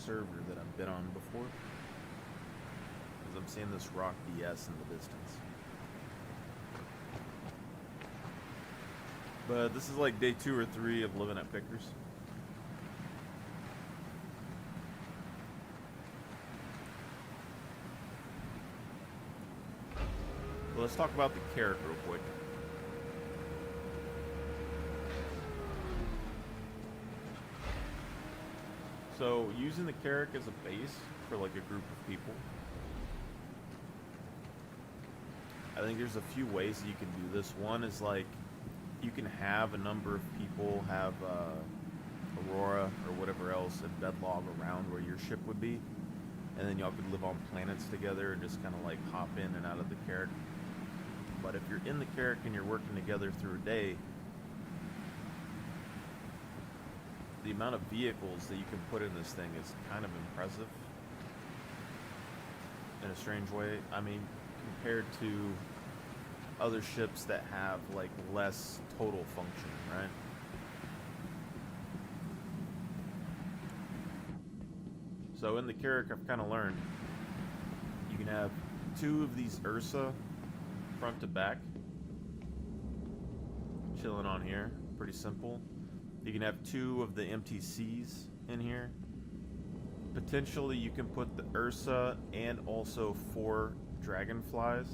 server that I've been on before. Because I'm seeing this rock DS in the distance. But this is like day 2 or 3 of living at Pickers. Well, let's talk about the carrck real quick. So, using the carrck as a base for like a group of people, I think there's a few ways that you can do this. One is like, you can have a number of people have Aurora or whatever else in bedlog around where your ship would be, and then y'all could live on planets together and just kind of like hop in and out of the carrck. But if you're in the carrck and you're working together through a day, the amount of vehicles that you can put in this thing is kind of impressive in a strange way. I mean, compared to other ships that have like less total function, right? So in the carrck, I've kind of learned you can have 2 of these Ursa front to back chilling on here. Pretty simple. You can have 2 of the MTCs in here. Potentially you can put the Ursa and also 4 Dragonflies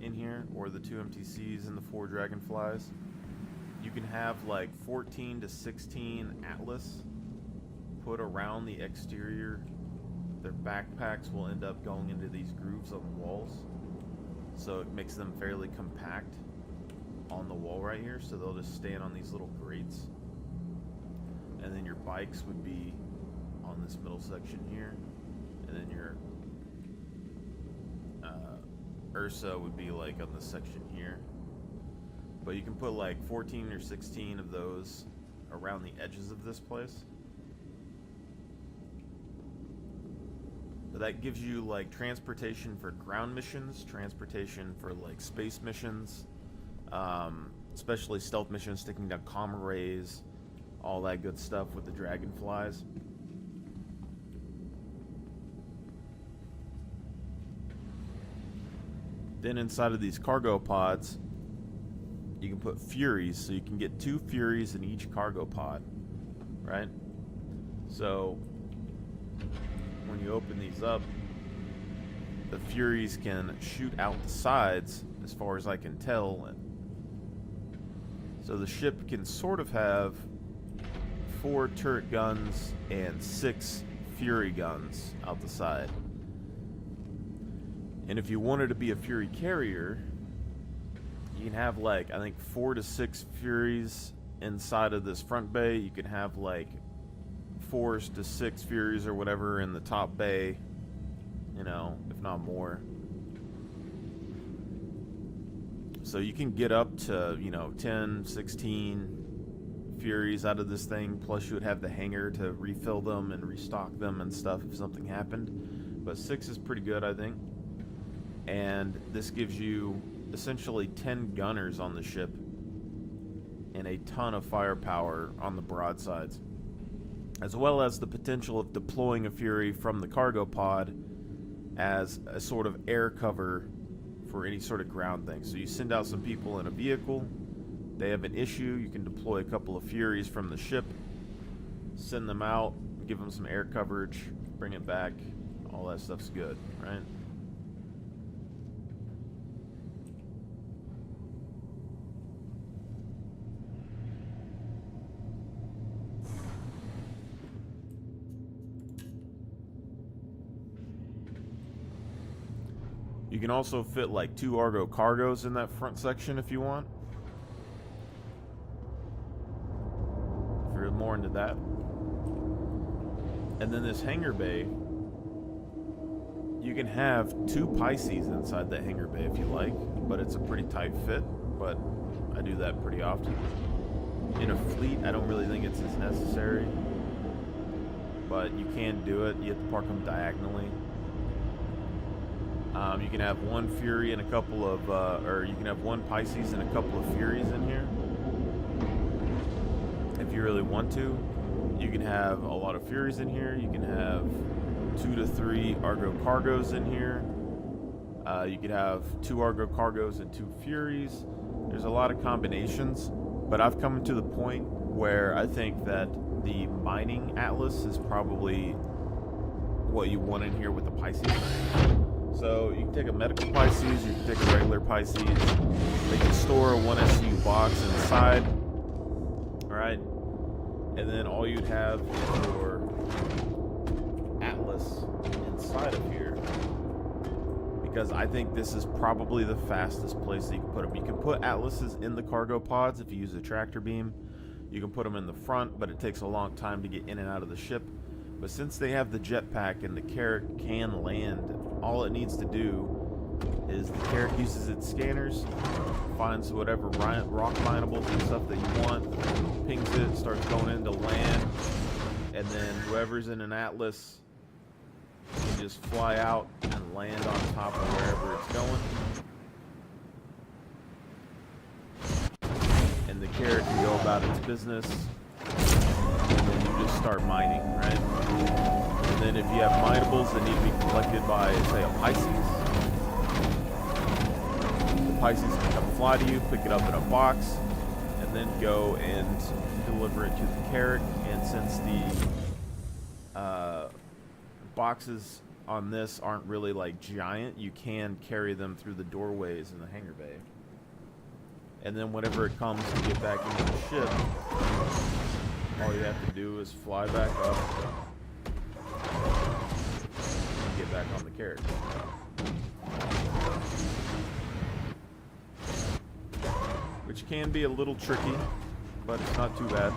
in here, or the 2 MTCs and the 4 Dragonflies. You can have like 14 to 16 Atlas put around the exterior. Their backpacks will end up going into these grooves on the walls, so it makes them fairly compact on the wall right here, so they'll just stand on these little grates. And then your bikes would be on this middle section here, and then your Ursa would be like on this section here. But you can put like 14 or 16 of those around the edges of this place. But that gives you like transportation for ground missions, transportation for like space missions, especially stealth missions, sticking down comm arrays, all that good stuff with the Dragonflies. Then inside of these cargo pods, you can put Furies, so you can get 2 Furies in each cargo pod, right? So when you open these up, the Furies can shoot out the sides, as far as I can tell. And so the ship can sort of have 4 turret guns and 6 Fury guns out the side. And if you wanted to be a Fury carrier, you can have like, I think 4 to 6 Furies inside of this front bay. You can have like 4 to 6 Furies or whatever in the top bay, you know, if not more. So you can get up to, you know, 10, 16 Furies out of this thing, plus you would have the hangar to refill them and restock them and stuff if something happened. But 6 is pretty good, I think. And this gives you essentially 10 gunners on the ship and a ton of firepower on the broadsides, as well as the potential of deploying a Fury from the cargo pod as a sort of air cover for any sort of ground thing. So you send out some people in a vehicle, they have an issue, you can deploy a couple of Furies from the ship, send them out, give them some air coverage, bring it back, all that stuff's good, right? You can also fit like 2 Argo cargos in that front section if you want, if you're more into that. And then this hangar bay, you can have 2 Pisces inside that hangar bay if you like, but it's a pretty tight fit, but I do that pretty often. In a fleet, I don't really think it's as necessary, but you can do it. You have to park them diagonally. You can have 1 Fury and a couple of, or you can have 1 Pisces and a couple of Furies in here, if you really want to. You can have a lot of Furies in here. You can have 2 to 3 Argo Cargos in here. You could have 2 Argo Cargos and 2 Furies. There's a lot of combinations, but I've come to the point where I think that the mining Atlas is probably what you want in here with the Pisces. So you can take a medical Pisces, you can take a regular Pisces. They can store a 1 SU box inside. Alright. And then all you'd have is your Atlas inside of here. Because I think this is probably the fastest place that you can put them. You can put Atlases in the cargo pods if you use a tractor beam. You can put them in the front, but it takes a long time to get in and out of the ship. But since they have the jetpack and the carrck can land, all it needs to do is the carrck uses its scanners, finds whatever rock mineables and stuff that you want, pings it, starts going into land, and then whoever's in an Atlas can just fly out and land on top of wherever it's going. And the carrot can go about its business. And then you just start mining, right? And then if you have minables that need to be collected by, say, a Pisces, the Pisces can come fly to you, pick it up in a box, and then go and deliver it to the carrot. And since the boxes on this aren't really like giant, you can carry them through the doorways in the hangar bay. And then whenever it comes to get back into the ship, all you have to do is fly back up and get back on the carrot. Which can be a little tricky, but it's not too bad.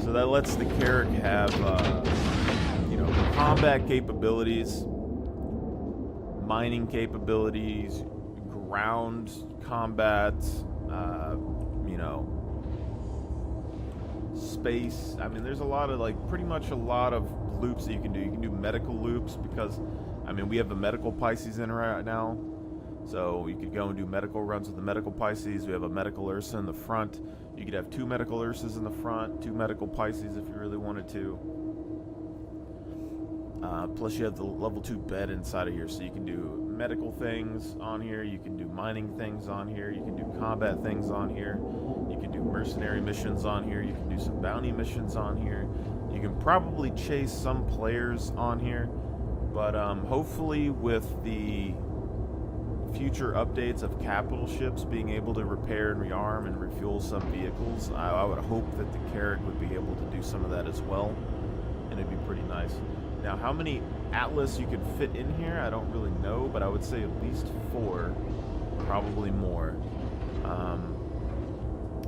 So that lets the carrot have, combat capabilities, mining capabilities, ground combat, space. I mean, there's a lot of, pretty much a lot of loops that you can do. You can do medical loops because, we have a medical Pisces in right now. So you could go and do medical runs with the medical Pisces. We have a medical Ursa in the front. You could have 2 medical Ursas in the front, 2 medical Pisces if you really wanted to. Plus you have the level 2 bed inside of here, so you can do medical things on here, you can do mining things on here, you can do combat things on here, you can do mercenary missions on here, you can do some bounty missions on here, you can probably chase some players on here, but hopefully with the future updates of capital ships being able to repair and rearm and refuel some vehicles, I would hope that the carrot would be able to do some of that as well, and it'd be pretty nice. Now, how many Atlas you could fit in here, I don't really know, but I would say at least 4, probably more.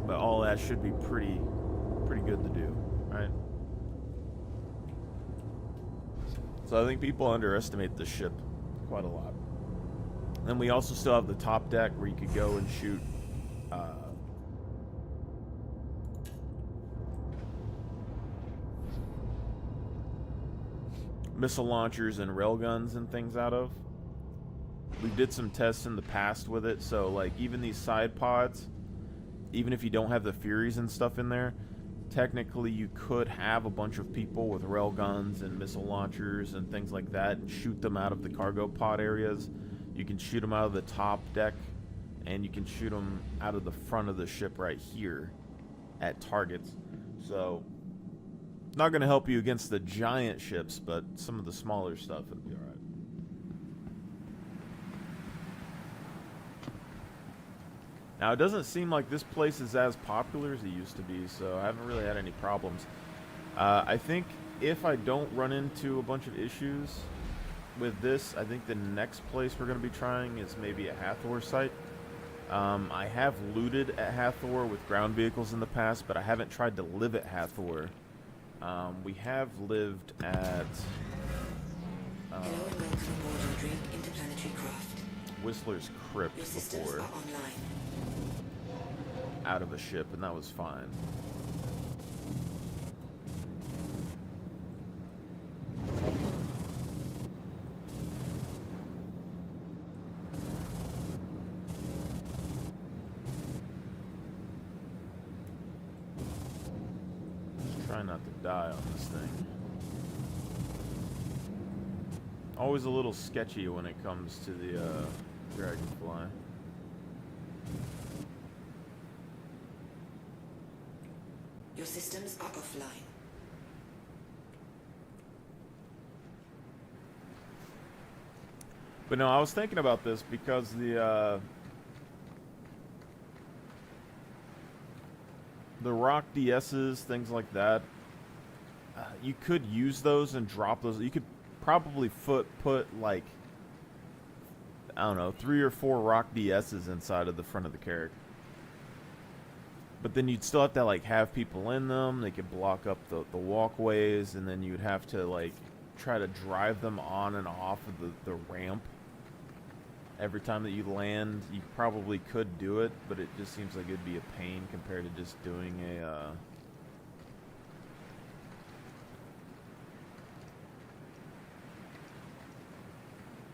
But all that should be pretty good to do, right? So I think people underestimate the ship quite a lot. Then we also still have the top deck where you could go and shoot missile launchers and railguns and things out of. We did some tests in the past with it, so even these side pods, even if you don't have the Furies and stuff in there, technically you could have a bunch of people with railguns and missile launchers and things like that and shoot them out of the cargo pod areas. You can shoot them out of the top deck, and you can shoot them out of the front of the ship right here at targets. So not going to help you against the giant ships, but some of the smaller stuff would be alright. Now, it doesn't seem like this place is as popular as it used to be, so I haven't really had any problems. I think if I don't run into a bunch of issues with this, I think the next place we're going to be trying is maybe a Hathor site. I have looted at Hathor with ground vehicles in the past, but I haven't tried to live at Hathor. We have lived at Whistler's Crypt before, out of a ship, and that was fine. not to die on this thing. Always a little sketchy when it comes to the dragonfly. Your systems are offline. But no, I was thinking about this because the rock DSs, things like that, you could use those and drop those. You could probably put like, I don't know, 3 or 4 rock DSs inside of the front of the carrck. But then you'd still have to like have people in them. They could block up the walkways, and then you'd have to like try to drive them on and off of the ramp. Every time that you land, you probably could do it, but it just seems like it'd be a pain compared to just doing a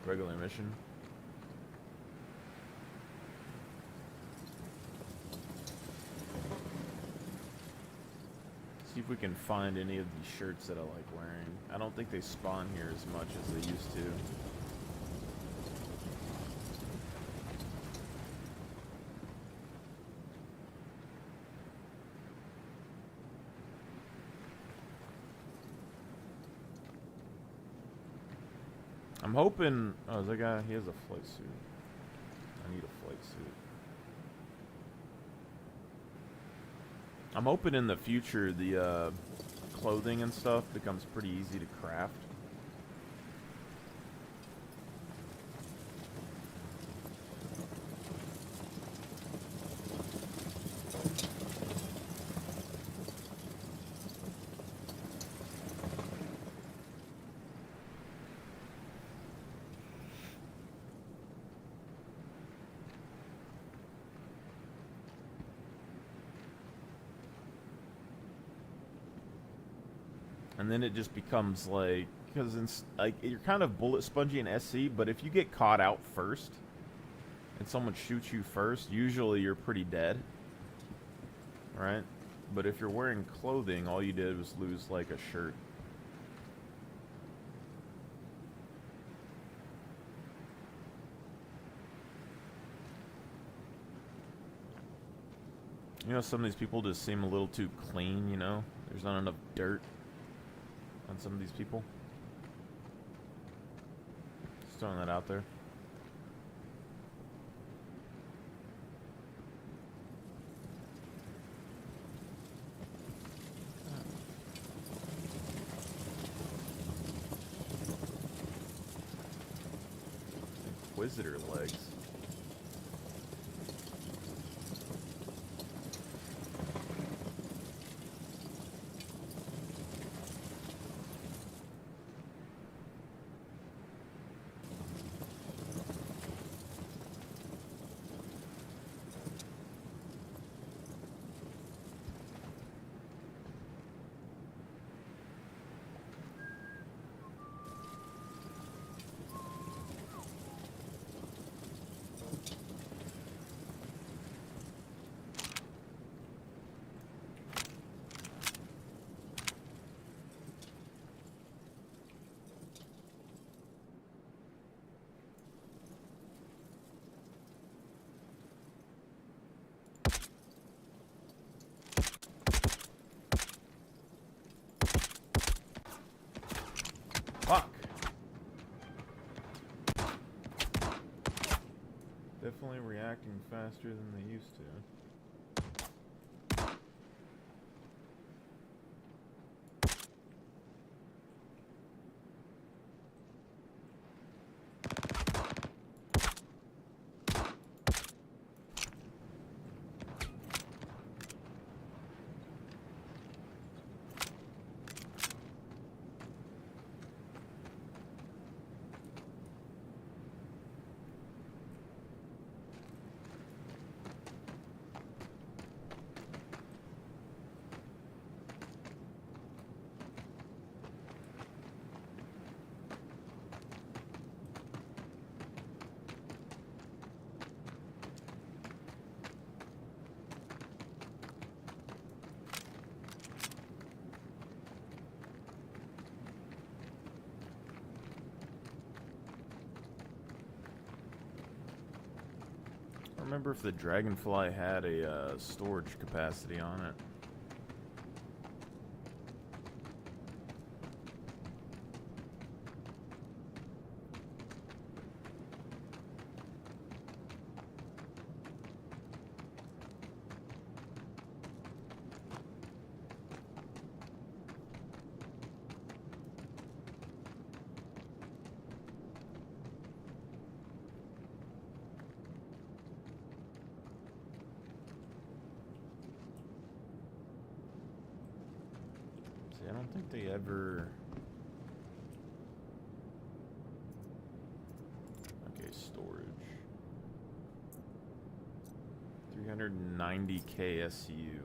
regular mission. See if we can find any of these shirts that I like wearing. I don't think they spawn here as much as they used to. I'm hoping... Oh, is that guy? He has a flight suit. I need a flight suit. I'm hoping in the future the clothing and stuff becomes pretty easy to craft. And then it just becomes like, because it's like you're kind of bullet spongy in SC, but if you get caught out first and someone shoots you first, usually you're pretty dead, right? But if you're wearing clothing, all you did was lose like a shirt. You know, some of these people just seem a little too clean, you know? There's not enough dirt on some of these people. Just throwing that out there. Inquisitor legs. Fuck. Definitely reacting faster than they used to. remember if the Dragonfly had a storage capacity on it. I don't think they ever... Okay, storage. 390k SU.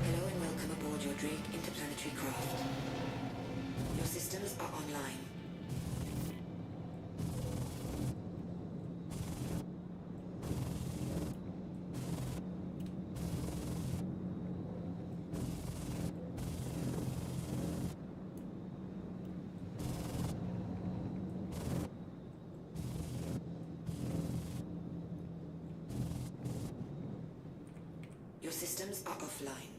Hello and welcome aboard your Drake interplanetary craft. Your systems are online. Your systems are offline.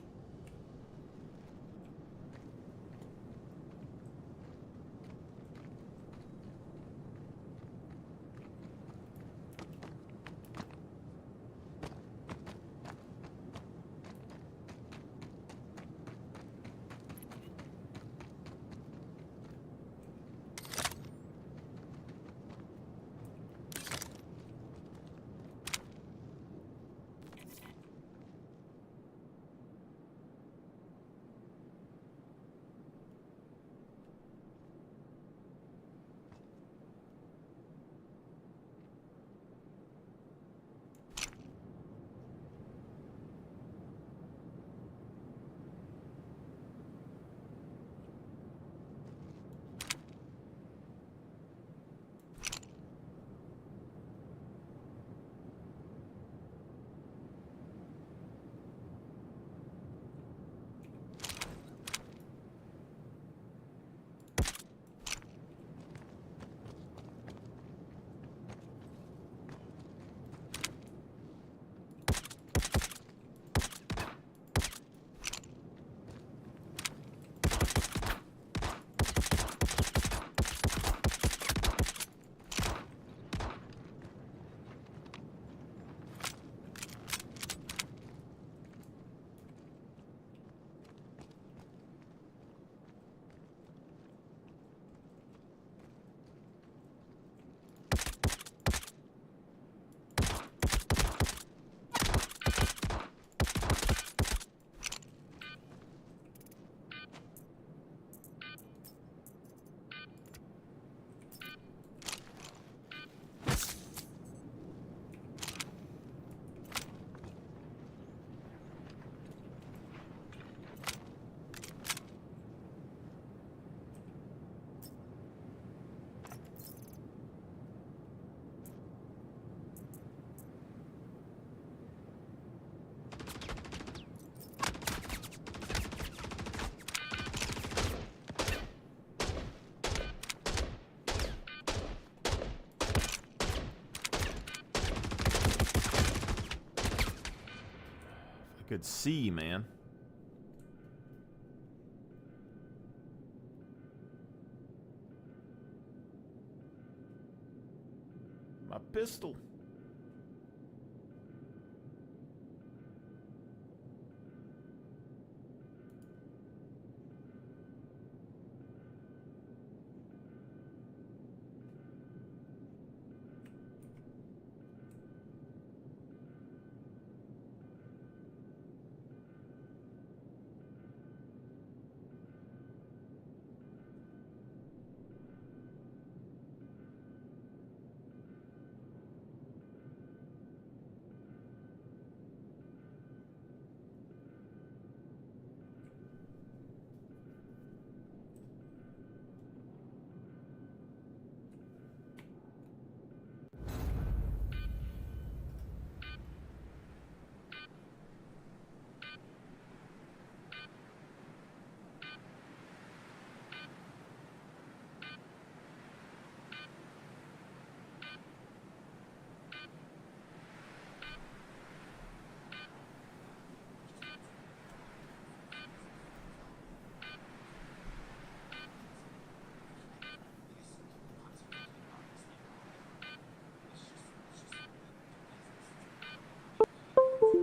Could see, man. My pistol.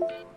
People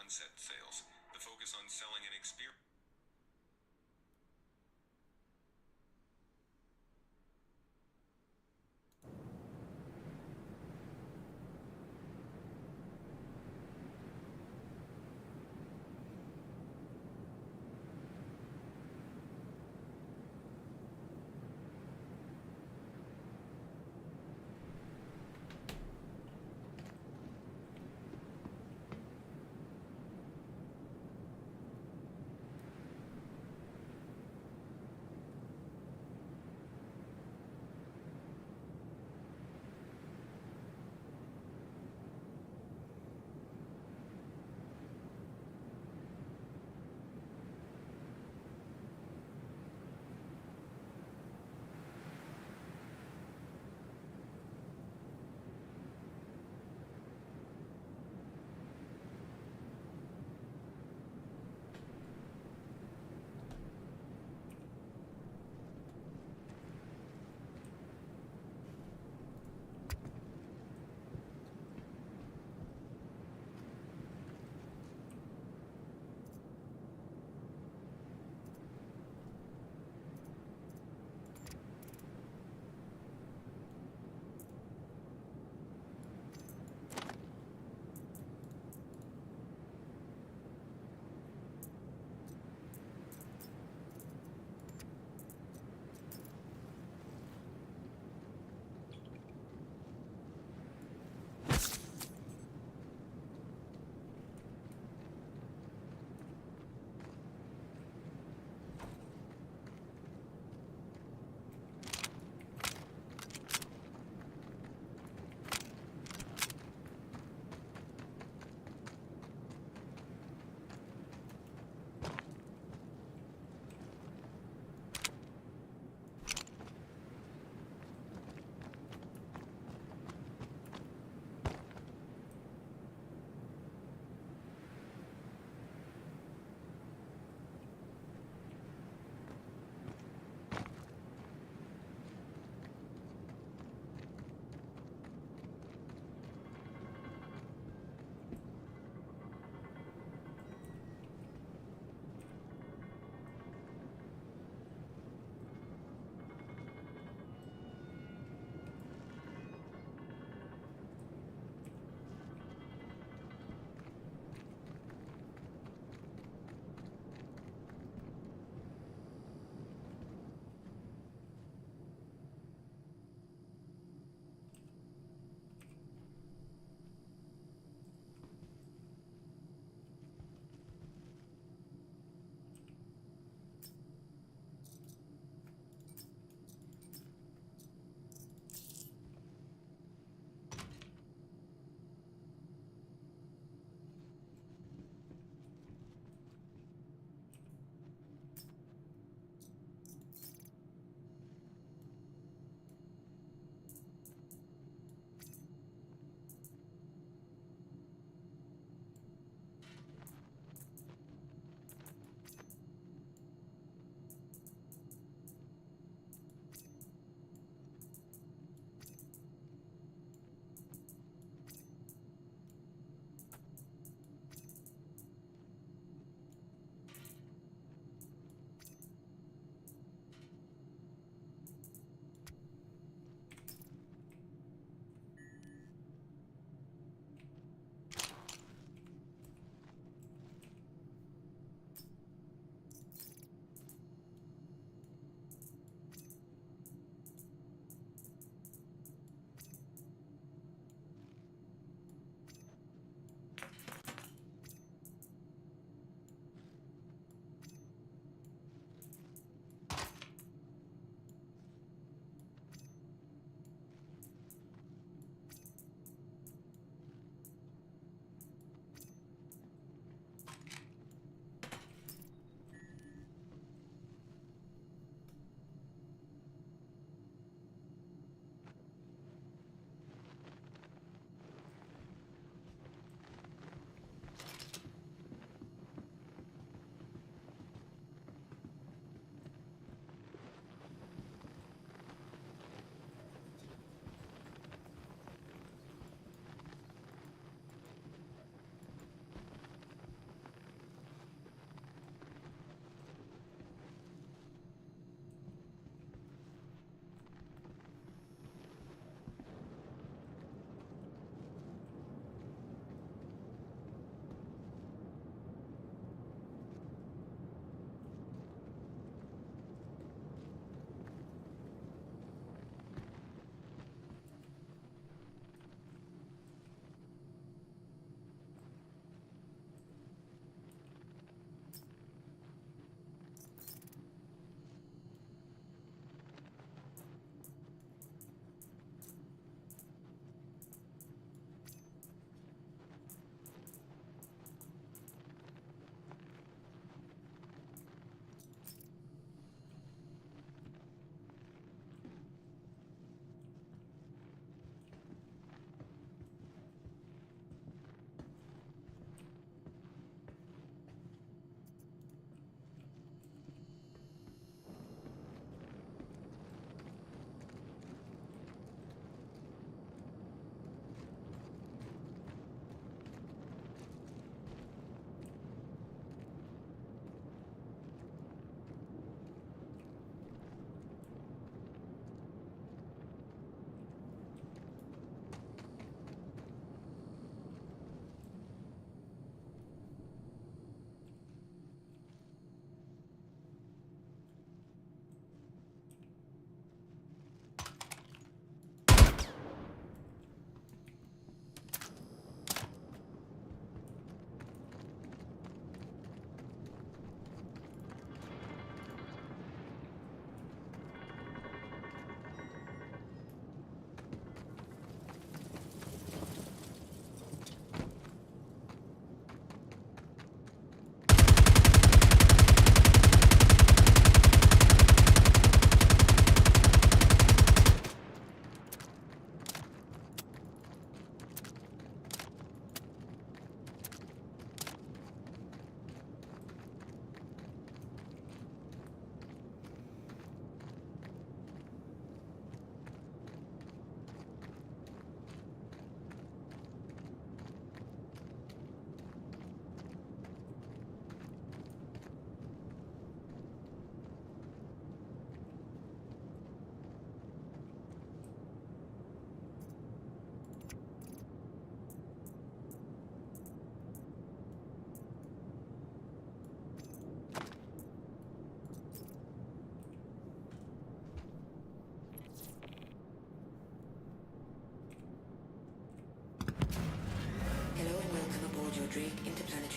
concept sales. The focus on selling an experience.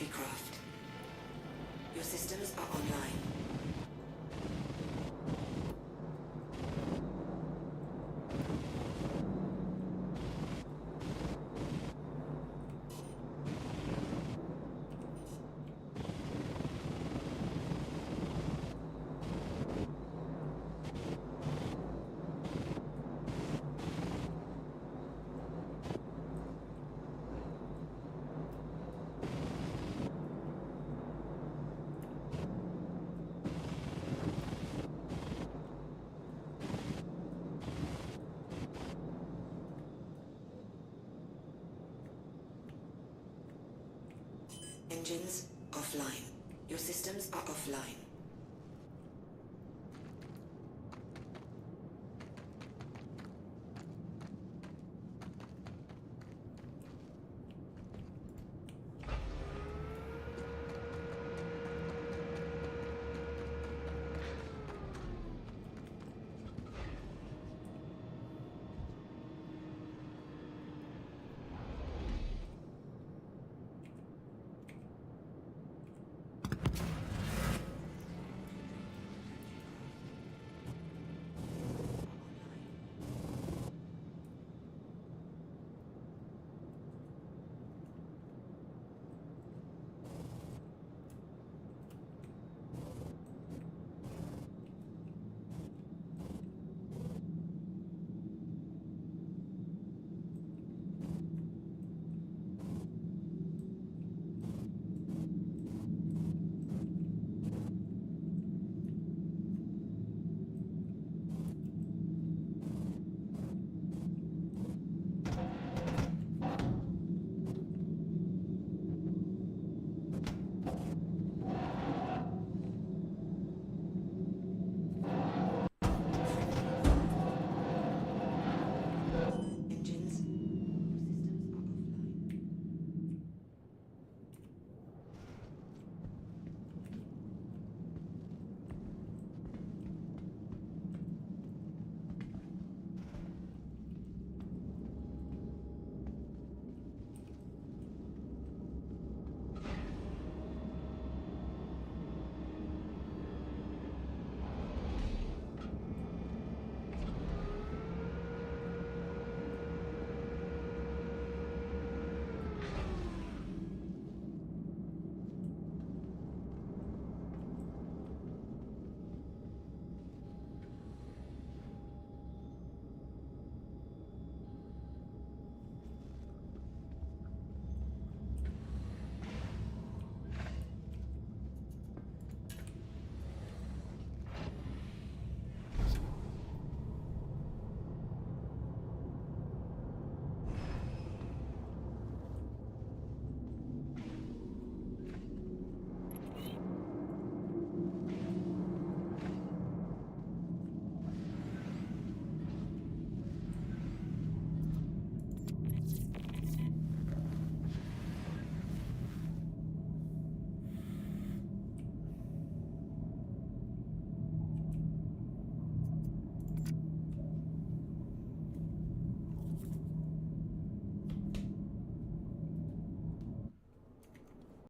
interplanetary craft. Your systems are online. Engines offline. Your systems are offline.